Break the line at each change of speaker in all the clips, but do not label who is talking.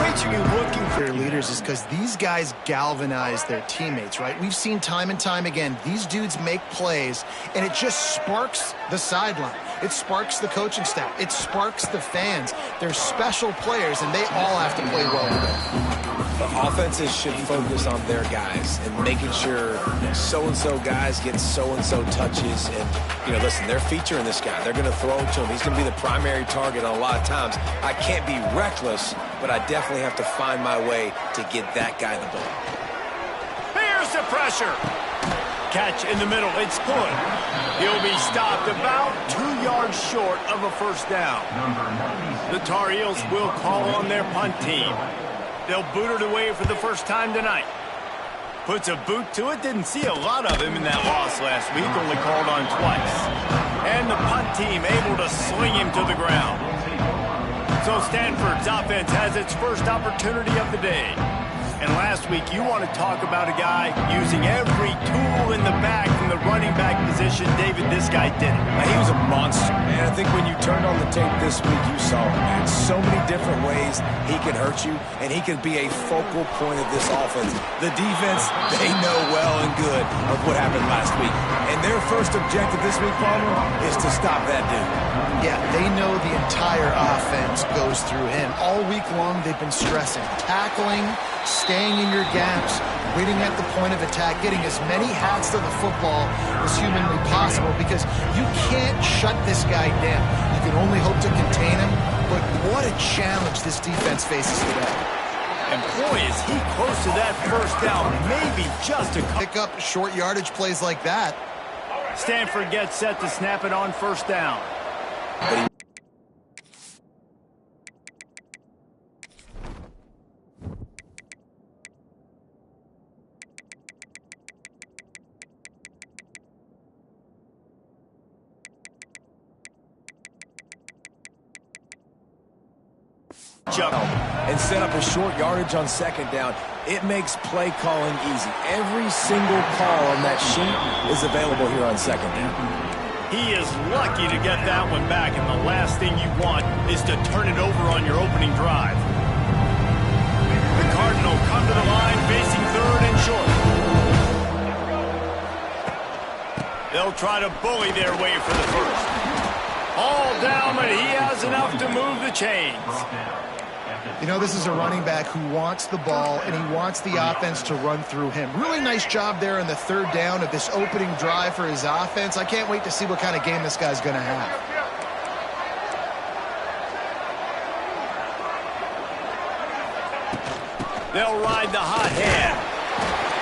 traits are you looking for?
Their leaders is because these guys galvanize their teammates, right? We've seen time and time again, these dudes make plays, and it just sparks the sideline. It sparks the coaching staff. It sparks the fans. They're special players, and they all have to play well together.
The offenses should focus on their guys and making sure so-and-so guys get so-and-so touches. And, you know, listen, they're featuring this guy. They're going to throw it to him. He's going to be the primary target on a lot of times. I can't be reckless, but I definitely have to find my way to get that guy the ball.
Here's the pressure. Catch in the middle. It's good. He'll be stopped about 2 yards short of a first down. The Tar Heels will call on their punt team. They'll boot it away for the first time tonight. Puts a boot to it. Didn't see a lot of him in that loss last week. Only called on twice. And the punt team able to sling him to the ground. So Stanford's offense has its first opportunity of the day. And last week, you want to talk about a guy using every tool in the bag from the running back position. David, this guy did it.
He was a monster, man. I think when you turned on the tape this week, you saw him, man. So many different ways he could hurt you, and he could be a focal point of this offense. The defense, they know well and good of what happened last week. And their first objective this week, Palmer, is to stop that dude.
Yeah, they know the entire offense goes through him. All week long, they've been stressing, tackling, staying in your gaps, winning at the point of attack, getting as many hats to the football as humanly possible, because you can't shut this guy down. You can only hope to contain him, but what a challenge this defense faces today.
And boy, is he close to that first down, maybe just a
pick up short yardage plays like that.
Stanford gets set to snap it on first down.
And set up a short yardage on second down. It makes play calling easy. Every single call on that sheet is available here on second down.
He is lucky to get that one back, and the last thing you want is to turn it over on your opening drive. The Cardinal come to the line facing third and short. They'll try to bully their way for the first. All down, but he has enough to move the chains.
You know, this is a running back who wants the ball, and he wants the offense to run through him. Really nice job there on the third down of this opening drive for his offense. I can't wait to see what kind of game this guy's going to have.
They'll ride the hot hand.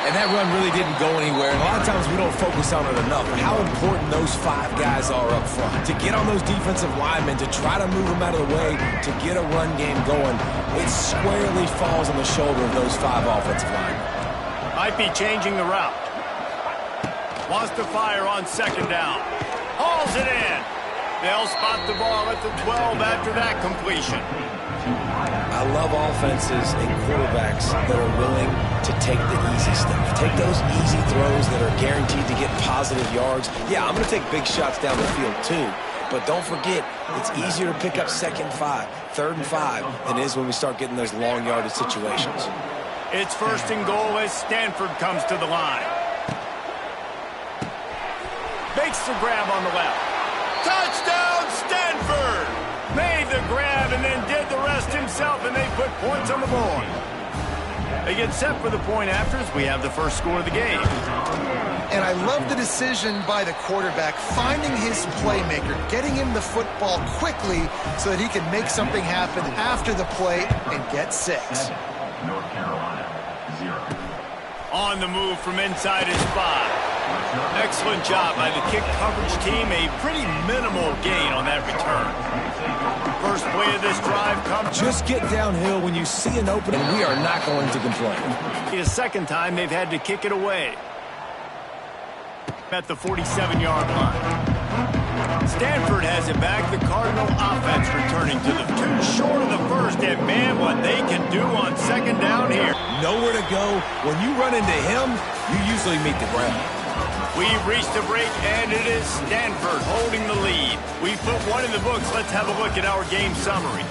And that run really didn't go anywhere. And a lot of times we don't focus on it enough. But how important those 5 guys are up front. To get on those defensive linemen, to try to move them out of the way, to get a run game going, it squarely falls on the shoulder of those 5 offensive linemen.
Might be changing the route. Wants to fire on second down. Hauls it in. They'll spot the ball at the 12 after that completion.
I love offenses and quarterbacks that are willing to take the easy stuff. Take those easy throws that are guaranteed to get positive yards. Yeah, I'm going to take big shots down the field too. But don't forget, it's easier to pick up second 5, third and 5 than it is when we start getting those long yardage situations.
It's first and goal as Stanford comes to the line. Makes the grab on the left. Touchdown, Stanford! Made the grab and then did the rest himself, and they put points on the board. They get set for the point afters. We have the first score of the game.
And I love the decision by the quarterback, finding his playmaker, getting him the football quickly so that he can make something happen after the play and get 6.
North Carolina, 0.
On the move from inside his 5. Excellent job by the kick coverage team. A pretty minimal gain on that return. First play of this drive comes.
Just get downhill when you see an opening. We are not going to complain.
It's the second time they've had to kick it away. At the 47-yard line. Stanford has it back. The Cardinal offense returning to the 2 short of the first. And man, what they can do on second down here.
Nowhere to go. When you run into him, you usually meet the ground.
We've reached a break, and it is Stanford holding the lead. We put one in the books. Let's have a look at our game summary.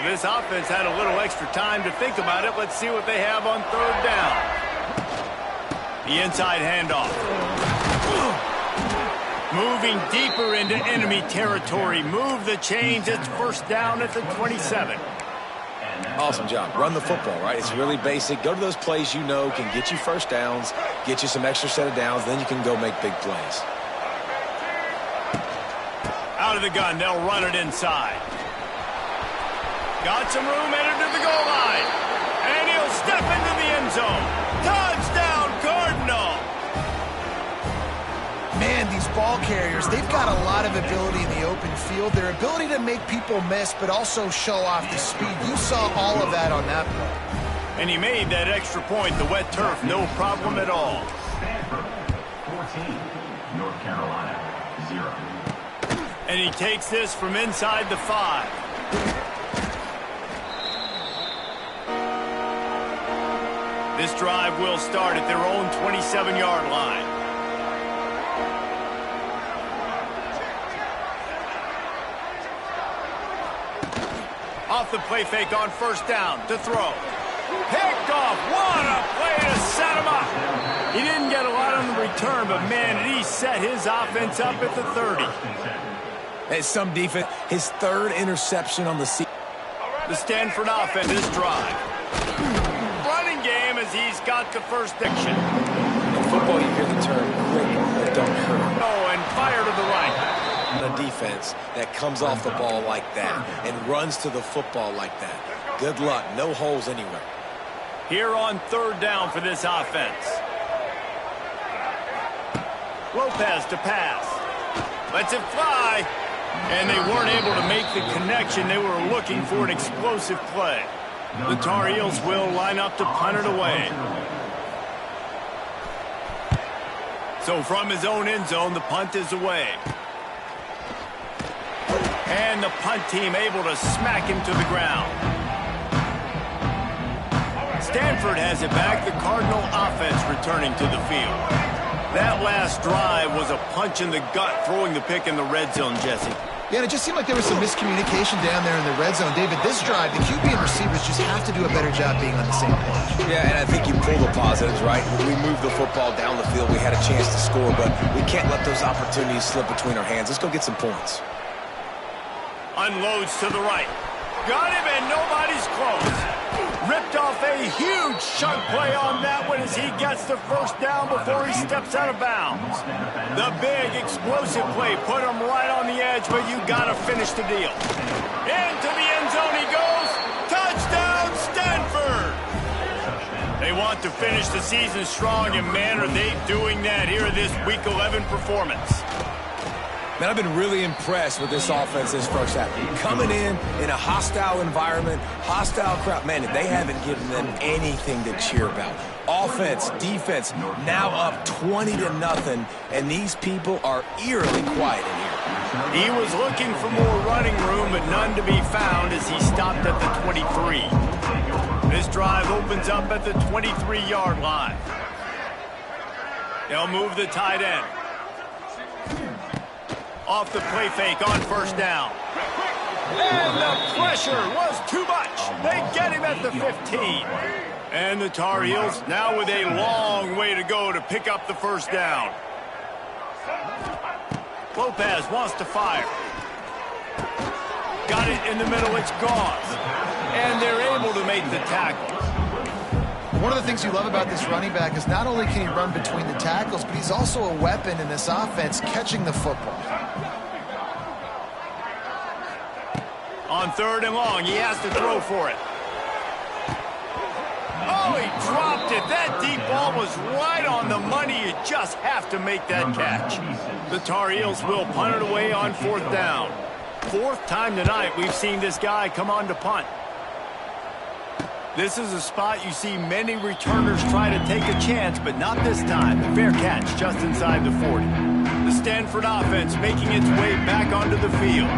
this offense had a little extra time to think about it. Let's see what they have on third down. The inside handoff. Moving deeper into enemy territory. Move the chains. It's first down at the 27.
Awesome job. Run the football, right? It's really basic. Go to those plays you know can get you first downs, get you some extra set of downs, then you can go make big plays.
Out of the gun, they'll run it inside. Got some room, headed to the goal line. And he'll step into the end zone. Touchdown, Cardinal!
Man, these ball carriers, they've got a lot of ability in the open field. Their ability to make people miss, but also show off the speed. You saw all of that on that play.
And he made that extra point, the wet turf, no problem at all.
Stanford 14, North Carolina 0.
And he takes this from inside the 5. This drive will start at their own 27-yard line. Off the play fake on first down to throw. Picked off. What a play to set him up. He didn't get a lot on the return, but man, did he set his offense up at the 30.
Hey, some defense. His third interception on the season.
The Stanford offense this drive. Running game as he's got the first diction.
In football, you hear the term quick, but don't hurt.
Oh, and fire to the right.
A defense that comes off the ball like that and runs to the football like that. Good luck. No holes anywhere.
Here on third down for this offense. Lopez to pass. Lets it fly. And they weren't able to make the connection. They were looking for an explosive play. The Tar Heels will line up to punt it away. So from his own end zone, the punt is away. And the punt team able to smack him to the ground. Stanford has it back. The Cardinal offense returning to the field. That last drive was a punch in the gut, throwing the pick in the red zone, Jesse.
Yeah, and it just seemed like there was some miscommunication down there in the red zone. David, this drive, the QB and receivers just have to do a better job being on the same page.
Yeah, and I think you pull the positives, right? We moved the football down the field. We had a chance to score, but we can't let those opportunities slip between our hands. Let's go get some points.
Unloads to the right. Got him, and nobody's close. Ripped off a huge chunk play on that one as he gets the first down before he steps out of bounds. The big explosive play put him right on the edge, but you got to finish the deal. Into the end zone he goes. Touchdown, Stanford! They want to finish the season strong, and man, are they doing that here in this Week 11 performance.
Man, I've been really impressed with this offense this first half. Coming in a hostile environment, hostile crowd. Man, they haven't given them anything to cheer about. Offense, defense, now up 20-0, and these people are eerily quiet in here.
He was looking for more running room, but none to be found as he stopped at the 23. This drive opens up at the 23-yard line. They'll move the tight end. Off the play fake on first down. And the pressure was too much. They get him at the 15. And the Tar Heels now with a long way to go to pick up the first down. Lopez wants to fire. Got it in the middle, it's gone. And they're able to make the tackle.
One of the things you love about this running back is not only can he run between the tackles, but he's also a weapon in this offense catching the football.
On third and long, he has to throw for it. Oh, he dropped it. That deep ball was right on the money. You just have to make that catch. The Tar Heels will punt it away on fourth down. Fourth time tonight we've seen this guy come on to punt. This is a spot you see many returners try to take a chance, but not this time. The fair catch just inside the 40. The Stanford offense making its way back onto the field.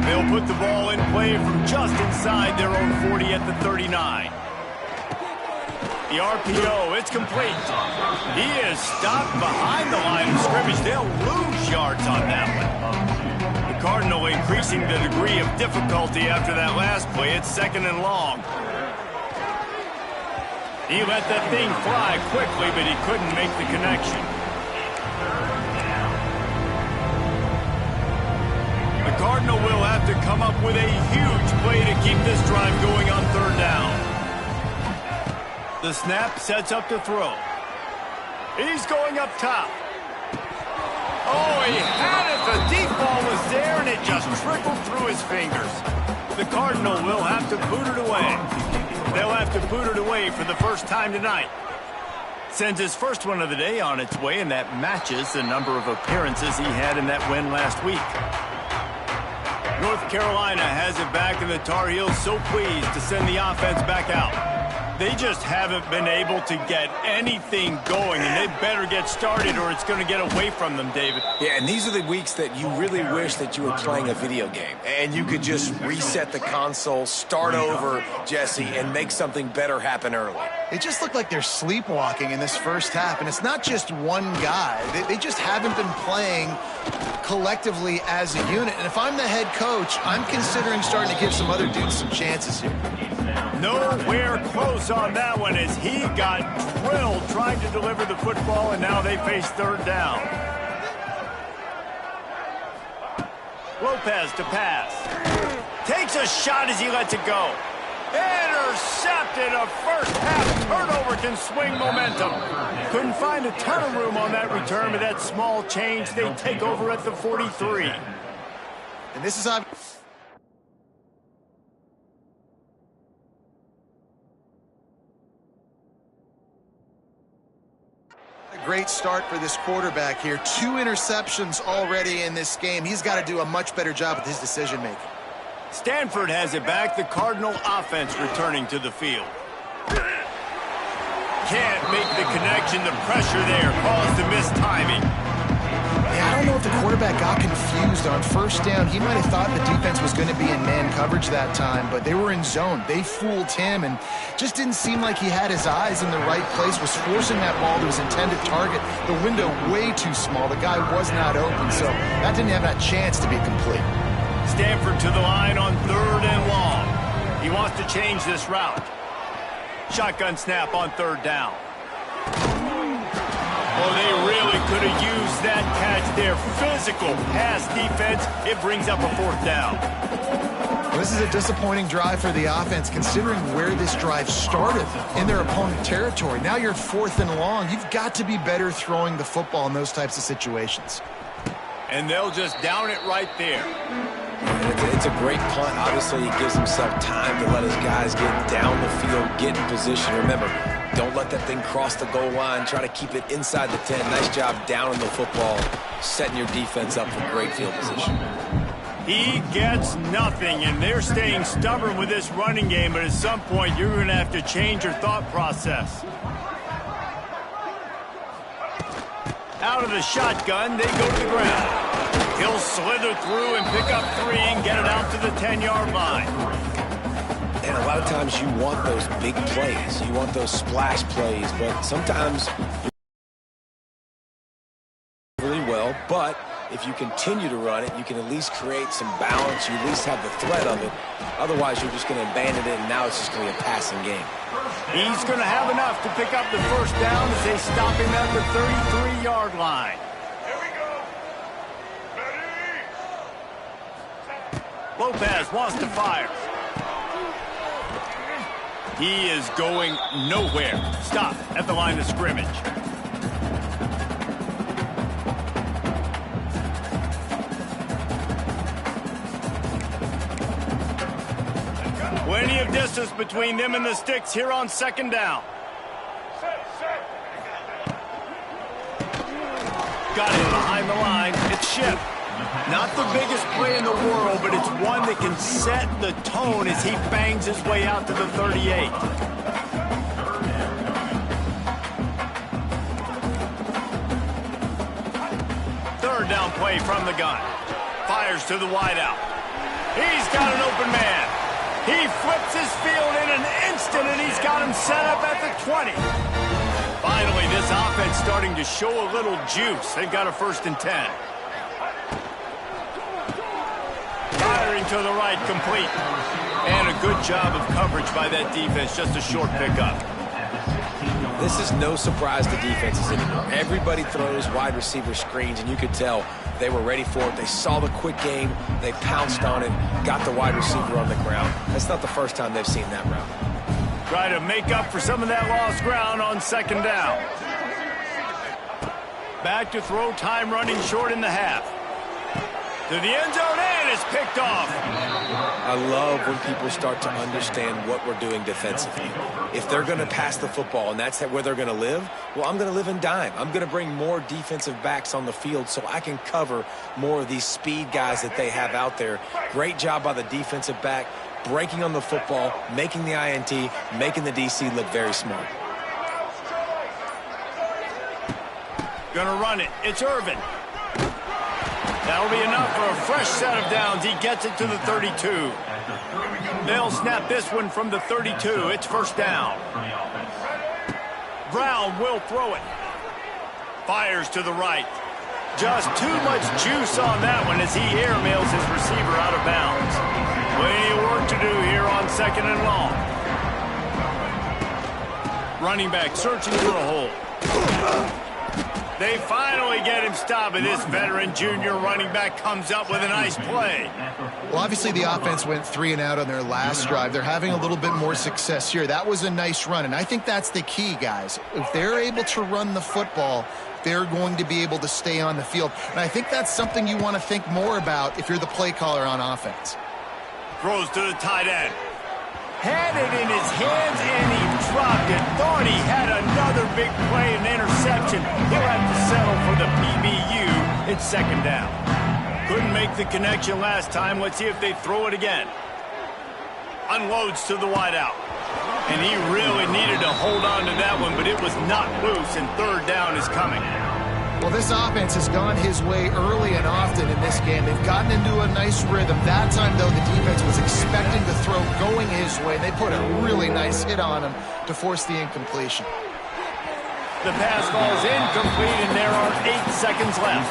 They'll put the ball in play from just inside their own 40 at the 39. The RPO, it's complete. He is stopped behind the line of scrimmage. They'll lose yards on that one. The Cardinal increasing the degree of difficulty after that last play. It's 2nd and long. He let that thing fly quickly, but he couldn't make the connection. The Cardinal will have to come up with a huge play to keep this drive going on 3rd down. The snap sets up to throw. He's going up top. Oh, he had it. The deep ball was there, and it just trickled through his fingers. The Cardinal will have to boot it away. They'll have to boot it away for the first time tonight. Sends his first one of the day on its way, and that matches the number of appearances he had in that win last week. North Carolina has it back, and the Tar Heels so pleased to send the offense back out. They just haven't been able to get anything going, and they better get started or it's going to get away from them, David.
Yeah, and these are the weeks that you really wish that you were playing a video game and you could just reset the console, start over, Jesse, and make something better happen early.
It just looked like they're sleepwalking in this first half, and it's not just one guy. They just haven't been playing collectively as a unit, and if I'm the head coach, I'm considering starting to give some other dudes some chances here.
Nowhere close on that one as he got drilled trying to deliver the football, and now they face 3rd down. Lopez to pass. Takes a shot as he lets it go. Intercepted. A first half turnover can swing momentum. Couldn't find a ton of room on that return, but that small change, they take over at the 43.
And this is obvious. Great start for this quarterback here. 2 interceptions already in this game. He's got to do a much better job with his decision-making.
Stanford has it back. The Cardinal offense returning to the field. Can't make the connection. The pressure there caused the missed timing.
Yeah, I don't know if the quarterback got confused on 1st down. He might have thought the defense was going to be in man coverage that time, but they were in zone. They fooled him and just didn't seem like he had his eyes in the right place, was forcing that ball to his intended target. The window way too small. The guy was not open, so that didn't have that chance to be complete.
Stanford to the line on 3rd and long. He wants to change this route. Shotgun snap on 3rd down. Oh, they really could have used that catch there. Physical pass defense. It brings up a 4th down.
This is a disappointing drive for the offense, considering where this drive started in their opponent territory. Now you're 4th and long. You've got to be better throwing the football in those types of situations.
And they'll just down it right there.
It's a great punt. Obviously, he gives himself time to let his guys get down the field, get in position. Remember, don't let that thing cross the goal line. Try to keep it inside the 10. Nice job down in the football, setting your defense up for great field position.
He gets nothing, and they're staying stubborn with this running game, but at some point, you're going to have to change your thought process. Out of the shotgun, they go to the ground. He'll slither through and pick up 3 and get it out to the 10-yard line.
And a lot of times you want those big plays. You want those splash plays, but sometimes really well. But if you continue to run it, you can at least create some balance. You at least have the threat of it. Otherwise, you're just going to abandon it, and now it's just going to be a passing game.
He's going to have enough to pick up the 1st down as they stop him at the 33-yard line. Lopez wants to fire. He is going nowhere. Stop at the line of scrimmage. Plenty of distance between them and the sticks here on 2nd down. Got it behind the line. It's Schiff. Not the biggest play in the world, but it's one that can set the tone as he bangs his way out to the 38. 3rd down play from the gun. Fires to the wideout. He's got an open man. He flips his field in an instant, and he's got him set up at the 20. Finally, this offense starting to show a little juice. They've got a 1st and 10. Firing to the right, complete. And a good job of coverage by that defense, just a short pickup.
This is no surprise to defenses anymore. Everybody throws wide receiver screens, and you could tell they were ready for it. They saw the quick game. They pounced on it, got the wide receiver on the ground. That's not the first time they've seen that route.
Try to make up for some of that lost ground on second down. Back to throw, time running short in the half. To the end zone, and it's picked off.
I love when people start to understand what we're doing defensively. If they're going to pass the football and that's where they're going to live, well, I'm going to live in dime. I'm going to bring more defensive backs on the field so I can cover more of these speed guys that they have out there. Great job by the defensive back, breaking on the football, making the INT, making the DC look very smart.
Gonna run it. It's Irvin. That'll be enough for a fresh set of downs. He gets it to the 32. They'll snap this one from the 32. It's first down. Brown will throw it. Fires to the right. Just too much juice on that one as he airmails his receiver out of bounds. Plenty of work to do here on second and long. Running back searching for a hole. They finally get him stopped, and this veteran junior running back comes up with a nice play.
Well, obviously the offense went 3 and out on their last drive. They're having a little bit more success here. That was a nice run, and I think that's the key, guys. If they're able to run the football, they're going to be able to stay on the field. And I think that's something you want to think more about if you're the play caller on offense.
Throws to the tight end. Had it in his hands, and he dropped it. Thought he had another big play and interception. He'll have to settle for the PBU. It's second down. Couldn't make the connection last time. Let's see if they throw it again. Unloads to the wideout. And he really needed to hold on to that one, but it was not loose, and third down is coming.
Well, this offense has gone his way early and often in this game. They've gotten into a nice rhythm. That time, though, the defense was expecting the throw going his way. They put a really nice hit on him to force the incompletion.
The pass falls incomplete, and there are 8 seconds left.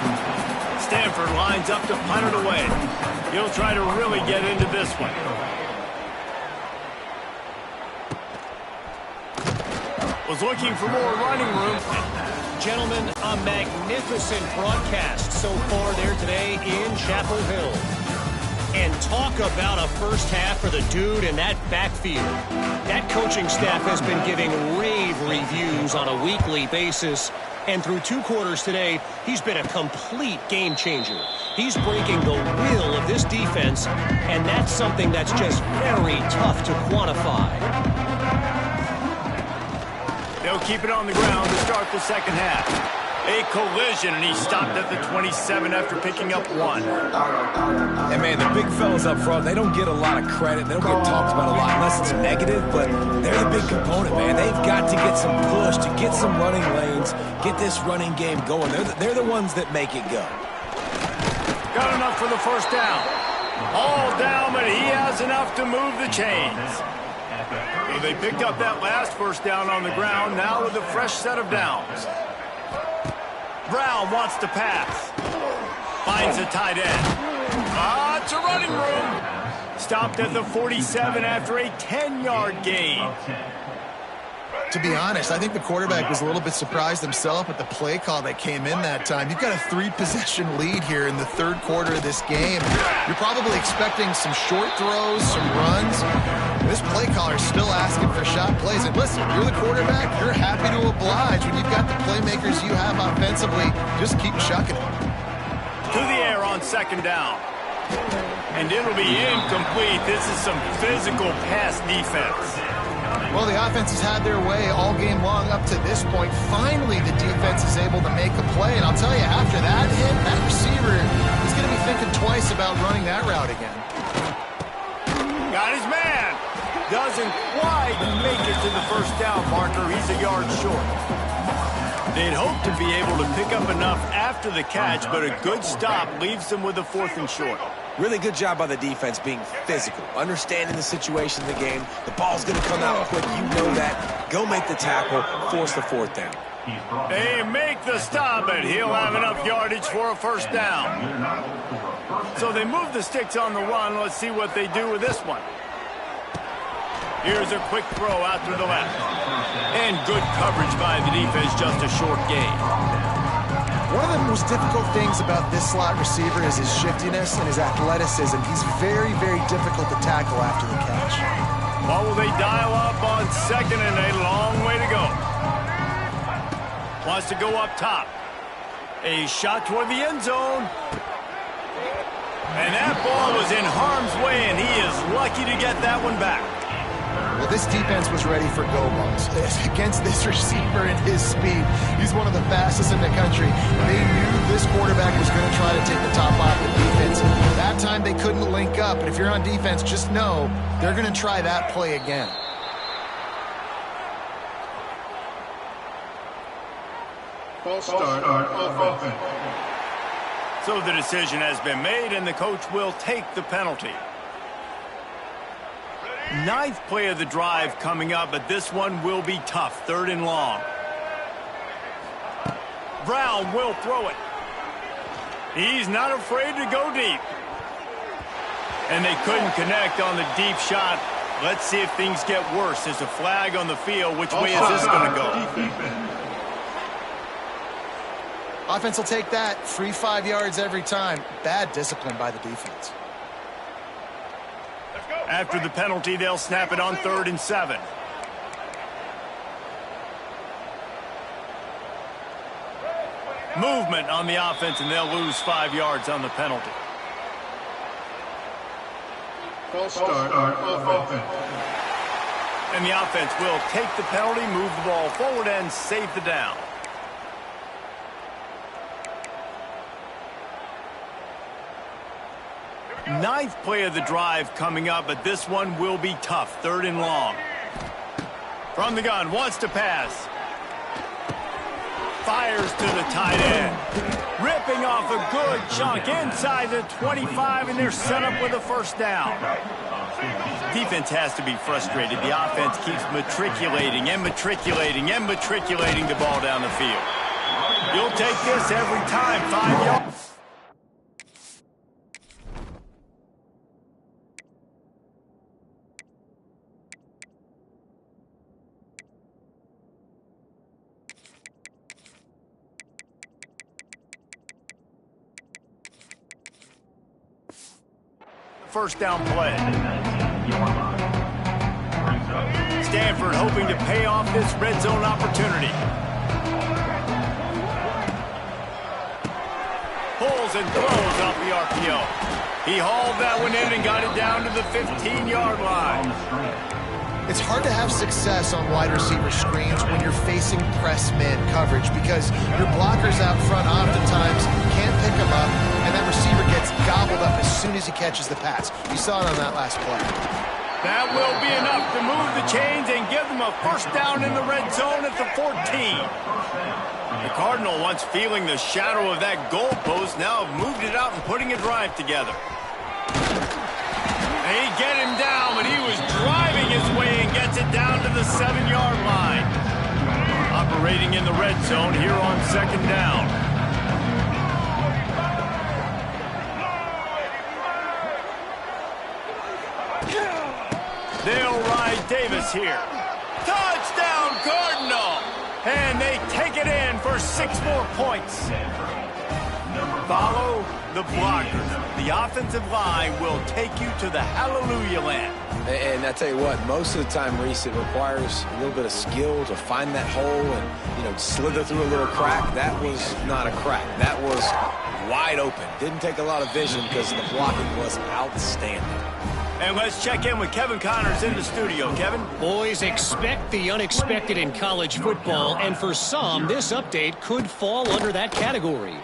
Stanford lines up to punt it away. He'll try to really get into this one. Was looking for more running room.
Gentlemen, a magnificent broadcast so far there today in Chapel Hill. And talk about a first half for the dude in that backfield. That coaching staff has been giving rave reviews on a weekly basis. And through 2 quarters today, he's been a complete game changer. He's breaking the will of this defense, and that's something that's just very tough to quantify.
They'll keep it on the ground to start the second half. A collision, and he stopped at the 27 after picking up 1.
And, man, the big fellas up front, they don't get a lot of credit. They don't get talked about a lot unless it's negative, but they're the big component, man. They've got to get some push, to get some running lanes, get this running game going. They're the ones that make it go.
Got enough for the first down. All down, but he has enough to move the chains. So they picked up that last first down on the ground, now with a fresh set of downs. Brown wants to pass. Finds a tight end. It's a running room. Stopped at the 47 after a 10-yard gain.
To be honest, I think the quarterback was a little bit surprised himself at the play call that came in that time. You've got a 3-possession lead here in the third quarter of this game. You're probably expecting some short throws, some runs. This play caller is still asking for shot plays. And listen, you're the quarterback, you're happy to oblige. When you've got the playmakers you have offensively, just keep chucking it.
To the air on second down. And it'll be incomplete. This is some physical pass defense.
Well, the offense has had their way all game long up to this point. Finally, the defense is able to make a play. And I'll tell you, after that hit, that receiver is going to be thinking twice about running that route again.
Got his man. Doesn't quite make it to the first down marker. He's a yard short. They'd hope to be able to pick up enough after the catch, but a good stop leaves them with a 4th and short.
Really good job by the defense being physical, understanding the situation in the game. The ball's going to come out quick. You know that. Go make the tackle, force the 4th down.
They make the stop, and he'll have enough yardage for a first down. So they move the sticks on the run. Let's see what they do with this one. Here's a quick throw out to the left. And good coverage by the defense, just a short gain.
One of the most difficult things about this slot receiver is his shiftiness and his athleticism. He's very, very difficult to tackle after the catch.
What will they dial up on second and a long way to go? Wants to go up top. A shot toward the end zone. And that ball was in harm's way, and he is lucky to get that one back.
Well, this defense was ready for go balls. Against this receiver and his speed, he's one of the fastest in the country. They knew this quarterback was going to try to take the top off the defense. That time they couldn't link up, but if you're on defense, just know they're going to try that play again.
False start on offense.
So the decision has been made, and the coach will take the penalty. Ninth play of the drive coming up, but this one will be tough. Third and long. Brown will throw it. He's not afraid to go deep. And they couldn't connect on the deep shot. Let's see if things get worse. There's a flag on the field. Which way is this going to go?
Offense will take that. Free 5 yards every time. Bad discipline by the defense.
After the penalty, they'll snap it on 3rd and 7. Movement on the offense, and they'll lose 5 yards on the penalty.
False start on offense.
And the offense will take the penalty, move the ball forward, and save the down. Ninth play of the drive coming up, but this one will be tough. 3rd and long. From the gun, wants to pass. Fires to the tight end. Ripping off a good chunk inside the 25, and they're set up with a first down. Defense has to be frustrated. The offense keeps matriculating and matriculating and matriculating the ball down the field. You'll take this every time. 5 yards. First down play. Stanford hoping to pay off this red zone opportunity. Pulls and throws off the RPO. He hauled that one in and got it down to the 15-yard line.
It's hard to have success on wide receiver screens when you're facing press man coverage because your blockers out front oftentimes can't pick them up, and that receiver gets gobbled up as soon as he catches the pass. You saw it on that last play.
That will be enough to move the chains and give them a first down in the red zone at the 14. The Cardinal, once feeling the shadow of that goalpost, now have moved it out and putting a drive together. They get him down, but he was driving his way and gets it down to the 7-yard line. Operating in the red zone here on 2nd down. They'll ride Davis here. Touchdown, Cardinal! And they take it in for 6 more points. Follow the blockers. The offensive line will take you to the hallelujah land.
And I tell you what, most of the time, Reese, it requires a little bit of skill to find that hole and, slither through a little crack. That was not a crack. That was wide open. Didn't take a lot of vision because the blocking was outstanding.
And let's check in with Kevin Connors in the studio. Kevin?
Boys, expect the unexpected in college football, and for some, this update could fall under that category.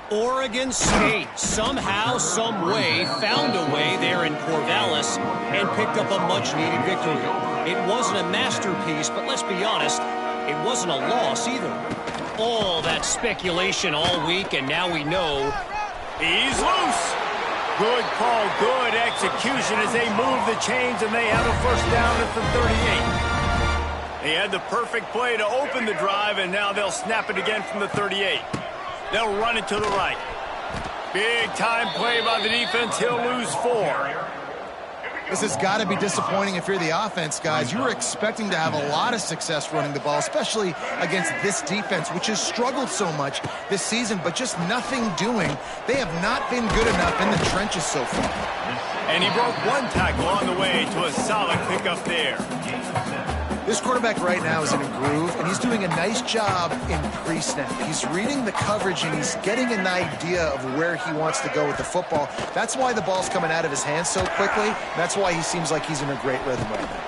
Oregon State somehow, some way, found a way there in Corvallis and picked up a much-needed victory. It wasn't a masterpiece, but let's be honest, it wasn't a loss either. All that speculation all week, and now we know
he's loose. Good call, good execution as they move the chains, and they have a first down at the 38. He had the perfect play to open the drive, and now they'll snap it again from the 38. They'll run it to the right. Big time play by the defense. He'll lose 4.
This has got to be disappointing if you're the offense, guys. You were expecting to have a lot of success running the ball, especially against this defense, which has struggled so much this season, but just nothing doing. They have not been good enough in the trenches so far.
And he broke 1 tackle on the way to a solid pickup there.
This quarterback right now is in a groove, and he's doing a nice job in pre-snap. He's reading the coverage, and he's getting an idea of where he wants to go with the football. That's why the ball's coming out of his hands so quickly. That's why he seems like he's in a great rhythm right now.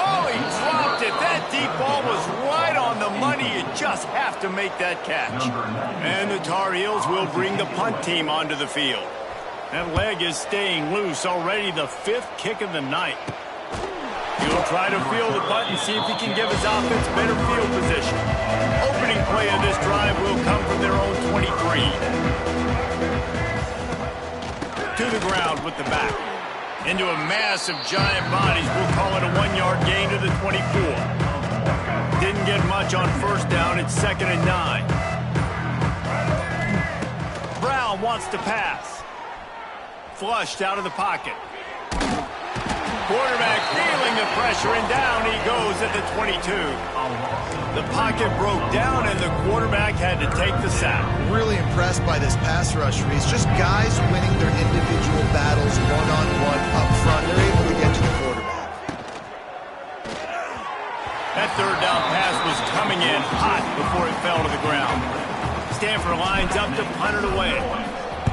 Oh, he dropped it. That deep ball was right on the money. You just have to make that catch. And the Tar Heels will bring the punt team onto the field. That leg is staying loose. Already the 5th kick of the night. He'll try to field the punt and see if he can give his offense better field position. Opening play of this drive will come from their own 23. To the ground with the back. Into a mass of giant bodies. We'll call it a 1-yard gain to the 24. Didn't get much on first down. It's 2nd and 9. Brown wants to pass. Flushed out of the pocket. Quarterback feeling the pressure, and down he goes at the 22. The pocket broke down, and the quarterback had to take the sack.
Really impressed by this pass rush, Reese. Just guys winning their individual battles one-on-one up front. They're able to get to the quarterback.
That 3rd down pass was coming in hot before it fell to the ground. Stanford lines up to punt it away.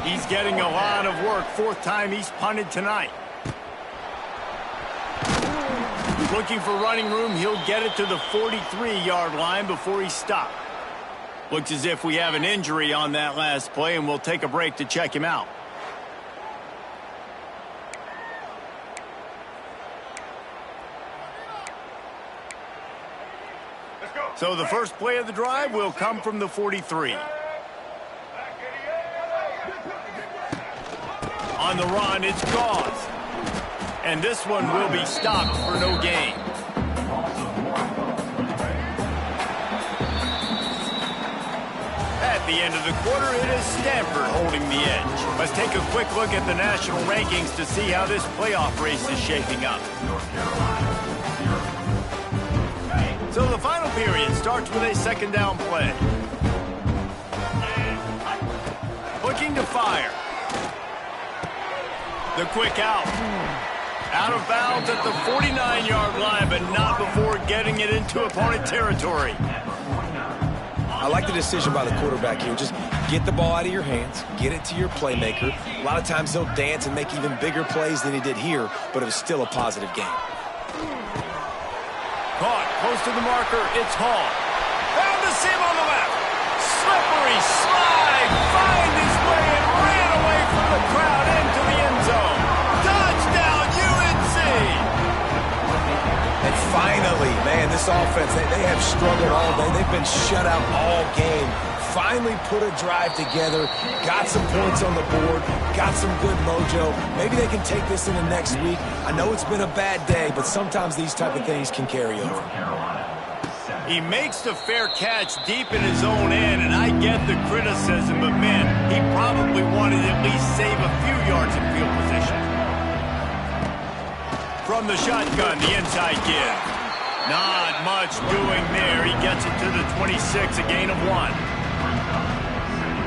He's getting a lot of work. 4th time he's punted tonight. Looking for running room. He'll get it to the 43-yard line before he stopped. Looks as if we have an injury on that last play, and we'll take a break to check him out. So the first play of the drive will come from the 43. On the run, it's Gauze. And this one will be stopped for no gain. At the end of the quarter, it is Stanford holding the edge. Let's take a quick look at the national rankings to see how this playoff race is shaping up. So the final period starts with a 2nd down play. Looking to fire. The quick out. Out of bounds at the 49-yard line, but not before getting it into opponent territory.
I like the decision by the quarterback here. Just get the ball out of your hands, get it to your playmaker. A lot of times he'll dance and make even bigger plays than he did here, but it was still a positive game.
Caught close to the marker. It's Hall. Found the seam on the left. Slippery slide. Find his way and ran away from the crowd into the end zone. Touchdown, UNC!
And finally, man, this offense, they have struggled all day. They've been shut out all game. Finally put a drive together, got some points on the board, got some good mojo. Maybe they can take this into next week. I know it's been a bad day, but sometimes these type of things can carry over.
He makes the fair catch deep in his own end, and I get the criticism, but man, he probably wanted to at least save a few yards in field position. From the shotgun, the inside give. Not much doing there. He gets it to the 26, a gain of 1.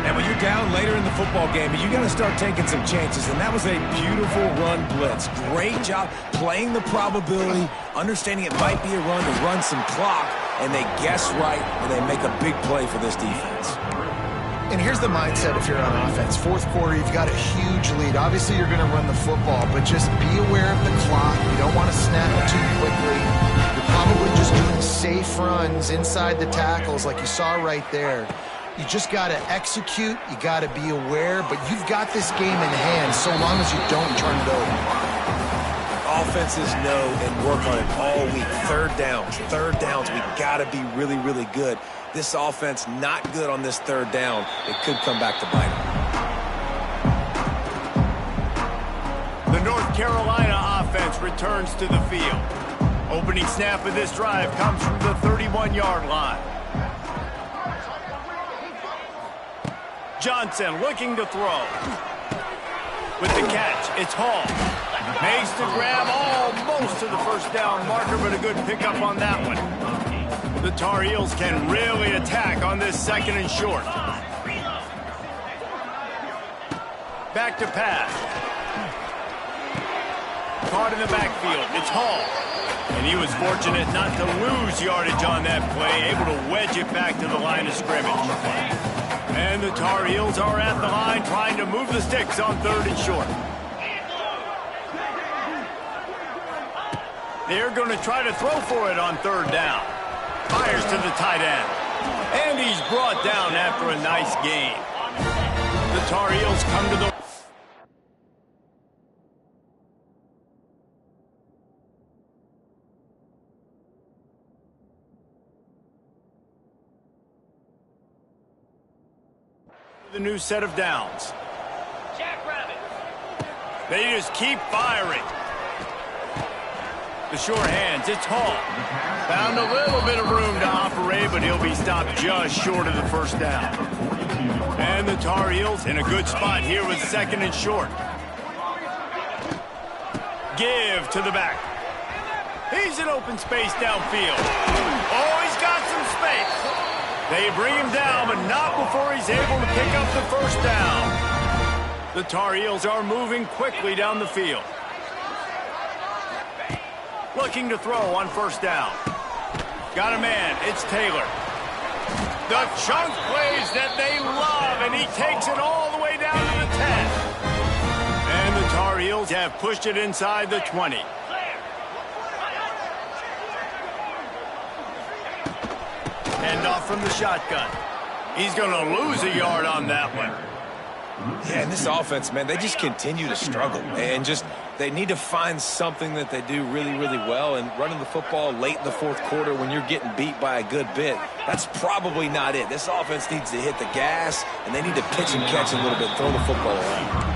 And when you're down later in the football game, you got to start taking some chances. And that was a beautiful run blitz. Great job playing the probability, understanding it might be a run to run some clock, and they guess right, and they make a big play for this defense.
And here's the mindset if you're on offense. 4th quarter, you've got a huge lead. Obviously, you're going to run the football, but just be aware of the clock. You don't want to snap it too quickly. You're probably just doing safe runs inside the tackles like you saw right there. You just got to execute. You got to be aware, but you've got this game in hand so long as you don't turn it over.
Offenses know and work on it all week. Third downs. We got to be really, really good. This offense not good on this 3rd down. It could come back to bite them.
The North Carolina offense returns to the field. Opening snap of this drive comes from the 31-yard line. Johnson looking to throw. With the catch, it's Hall. Makes the grab almost to the first down marker, but a good pickup on that one. The Tar Heels can really attack on this 2nd and short. Back to pass. Caught in the backfield. It's Hall. And he was fortunate not to lose yardage on that play, able to wedge it back to the line of scrimmage. And the Tar Heels are at the line trying to move the sticks on 3rd and short. They're going to try to throw for it on 3rd down. Fires to the tight end. And he's brought down after a nice gain. The Tar Heels come to the new set of downs. They just keep firing. The short hands, it's Hall. Found a little bit of room to operate, but he'll be stopped just short of the first down. And the Tar Heels in a good spot here with 2nd and short. Give to the back. He's in open space downfield. Oh, he's got some space. They bring him down, but not before he's able to pick up the first down. The Tar Heels are moving quickly down the field. Looking to throw on 1st down. Got a man, it's Taylor. The chunk plays that they love, and he takes it all the way down to the 10. And the Tar Heels have pushed it inside the 20. Hand off from the shotgun. He's going to lose a yard on that one.
Yeah, and this offense, man, they just continue to struggle. And they need to find something that they do really, really well. And running the football late in the 4th quarter when you're getting beat by a good bit, that's probably not it. This offense needs to hit the gas, and they need to pitch and catch a little bit, throw the football around.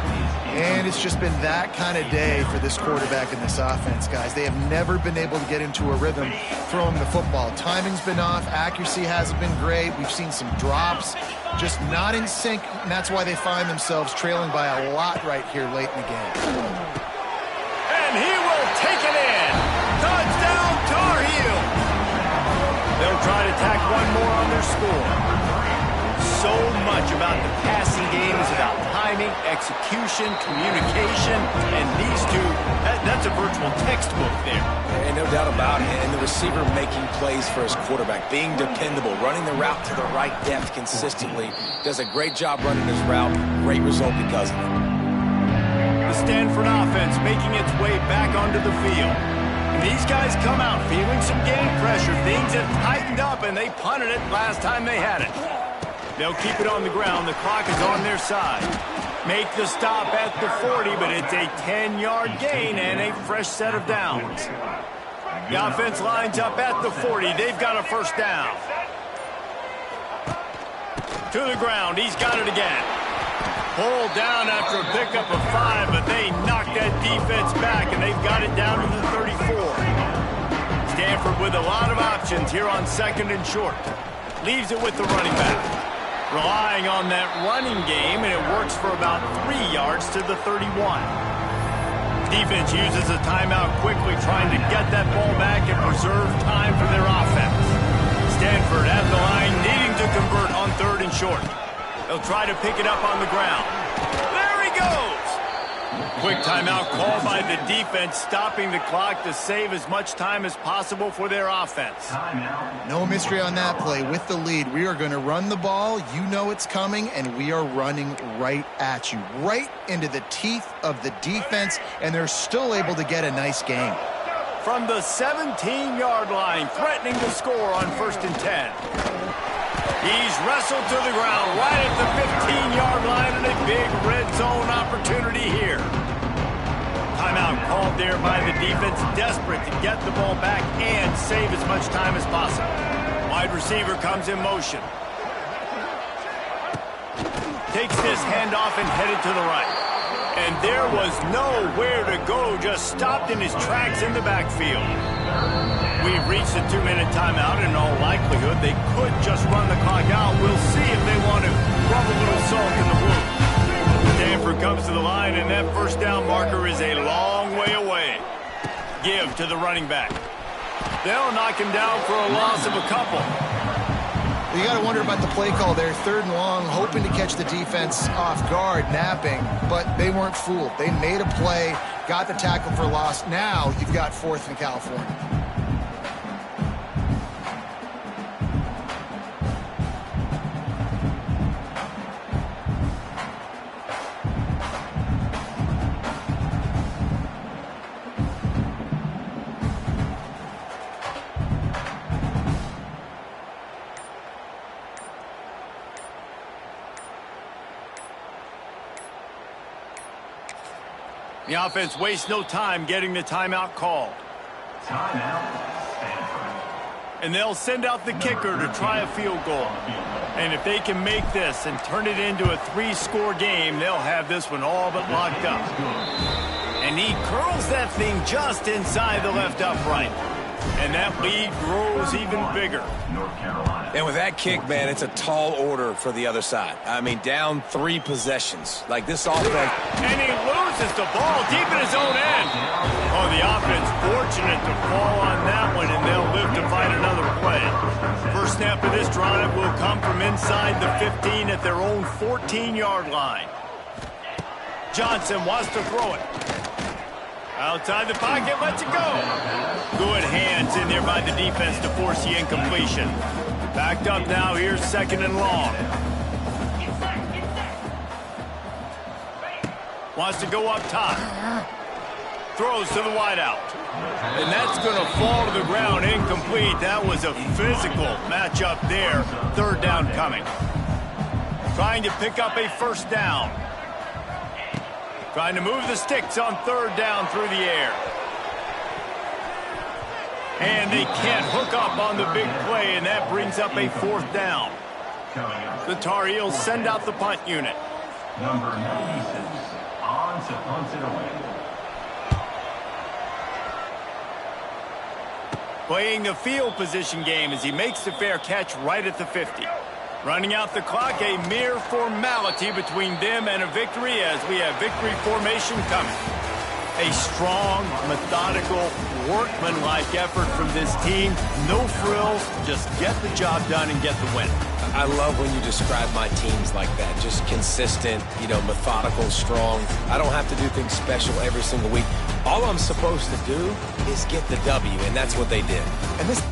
And it's just been that kind of day for this quarterback and this offense, guys. They have never been able to get into a rhythm throwing the football. Timing's been off. Accuracy hasn't been great. We've seen some drops. Just not in sync, and that's why they find themselves trailing by a lot right here late in the game.
And he will take it in. Touchdown, Tar Heel. They'll try to tack one more on their score. So much about the passing game is about timing, execution, communication, and these two, that's a virtual textbook there.
And no doubt about it. And the receiver making plays for his quarterback, being dependable, running the route to the right depth consistently. Does a great job running his route. Great result because of it.
The Stanford offense making its way back onto the field. And these guys come out feeling some game pressure. Things have tightened up, and they punted it last time they had it. They'll keep it on the ground. The clock is on their side. Make the stop at the 40, but it's a 10-yard gain and a fresh set of downs. The offense lines up at the 40. They've got a first down. To the ground. He's got it again. Pulled down after a pickup of 5, but they knocked that defense back, and they've got it down to the 34. Stanford with a lot of options here on 2nd and short. Leaves it with the running back. Relying on that running game, and it works for about 3 yards to the 31. Defense uses a timeout quickly, trying to get that ball back and preserve time for their offense. Stanford at the line, needing to convert on 3rd and short. They'll try to pick it up on the ground. There he goes! Quick timeout called by the defense, stopping the clock to save as much time as possible for their offense.
No mystery on that play. With the lead, we are going to run the ball. You know it's coming, and we are running right at you, right into the teeth of the defense, and they're still able to get a nice gain.
From the 17-yard line, threatening to score on 1st and 10. He's wrestled to the ground right at the 15-yard line, and a big red zone opportunity here. Timeout called there by the defense, desperate to get the ball back and save as much time as possible. Wide receiver comes in motion. Takes this handoff and headed to the right. And there was nowhere to go, just stopped in his tracks in the backfield. We've reached the 2-minute timeout. In all likelihood, they could just run the clock out. We'll see if they want to rub a little salt in the wound. Stanford comes to the line, and that first down marker is a long way away. Give to the running back. They'll knock him down for a loss of a couple.
You got to wonder about the play call there. 3rd and long, hoping to catch the defense off guard, napping, but they weren't fooled. They made a play, got the tackle for loss. Now you've got 4th in California.
The offense wastes no time getting the timeout called.
Timeout, Stanford.
And they'll send out the kicker to try a field goal. And if they can make this and turn it into a 3-score game, they'll have this one all but locked up. And he curls that thing just inside the left upright. And that lead grows even bigger.
North Carolina.
And with that kick, man, it's a tall order for the other side. I mean, down 3 possessions. Like this offense.
And he loses the ball deep in his own end. Oh, the offense fortunate to fall on that one, and they'll live to find another play. First snap of this drive will come from inside the 15 at their own 14-yard line. Johnson wants to throw it. Outside the pocket, lets it go. Good hands in there by the defense to force the incompletion. Backed up now, here's 2nd and long. Wants to go up top. Throws to the wideout. And that's going to fall to the ground incomplete. That was a physical matchup there. 3rd down coming. Trying to pick up a first down. Trying to move the sticks on 3rd down through the air. And they can't hook up on the big play, and that brings up a 4th down. The Tar Heels send out the punt unit.
Number 96, on to punt it away.
Playing the field position game as he makes the fair catch right at the 50. Running out the clock, a mere formality between them and a victory as we have victory formation coming. A strong, methodical, workmanlike effort from this team. No frills, just get the job done and get the win.
I love when you describe my teams like that. Just consistent, methodical, strong. I don't have to do things special every single week. All I'm supposed to do is get the W, and that's what they did.
And this